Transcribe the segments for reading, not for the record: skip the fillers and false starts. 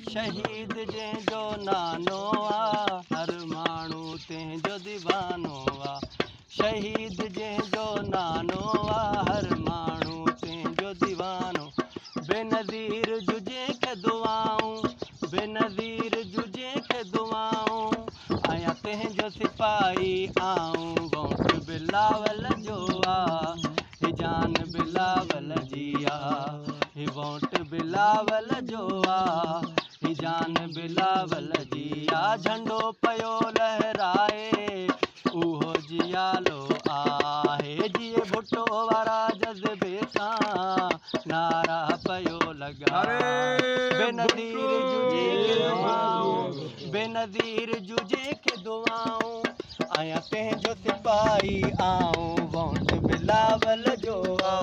शहीद जंहिंजो नानो आ, हर माण्हू तंहिंजो दीवानो आ। शहीद जंहिंजो नानो आ, हर माण्हू तंहिंजो दीवानो। बेनज़ीर जुजे खे दुआऊं, बेनज़ीर जुजे खे दुआऊं। आहियां तंहिंजो सिपाही आऊं, वोट बिलावल जो आ, ही जान बिलावल जी आ। ही वोट बिलावल जो आ, ही जान बिलावल जी आ। झंडो पयो लहराए, उहो जियालो आहे। जीअं भुट्टो वारा जज़्बे सां नारा पयो लॻा। बेनज़ीर जुजे खे दुआऊं, बेनज़ीर जुजे खे दुआऊं। आहियां तंहिंजो सिपाही आऊं, वोट बिलावल जो आ,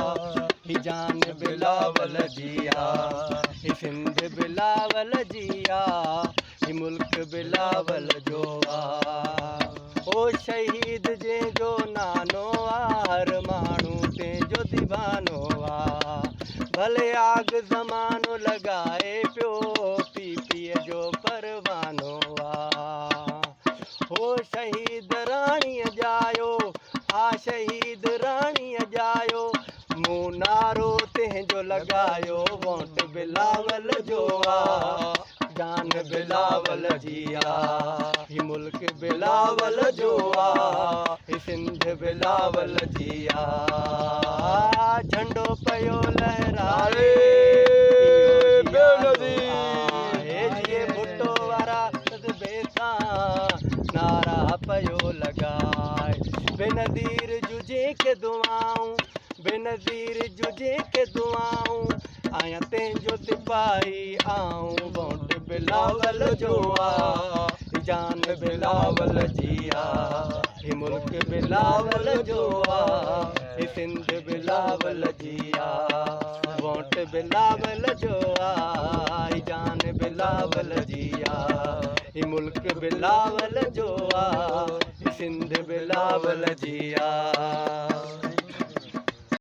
ही जान बिलावल जी आ। ही सिंध बिलावल जी आ, ही मुल्क बिलावल जो आ। ओ शहीद जंहिंजो नानो आ, हर माण्हू तंहिंजो दीवानो आ। भले आग ज़मानो लॻाए पियो, पी पीअ जो परवानो आ। हो शहीद राणीअ जायो, आ शहीद राणीअ जायो। मूं नारो तंहिंजो लॻायो, वोट बिलावल जो आ, जान बिलावल जी आ। ही मुल्क बिलावल जो आ, ही सिंध बिलावल जी आ। झंडो पयो लहराए, जीअं भुट्टो वारा जज़्बे सां नारा पयो लॻाए। बेनज़ीर जुजे खे दुआऊं, बेनज़ीर जुजे खे दुआऊं। आहियां तंहिंजो सिपाही आऊं, वोट बिलावल जो आ, जान बिलावल जी आ। ही मुल्क बिलावल जो आ, ही सिंध बिलावल जी आ। वोट बिलावल जो आ, ही जान बिलावल जी आ। ही मुल्क बिलावल जो आ, ही सिंध बिलावल जी आ।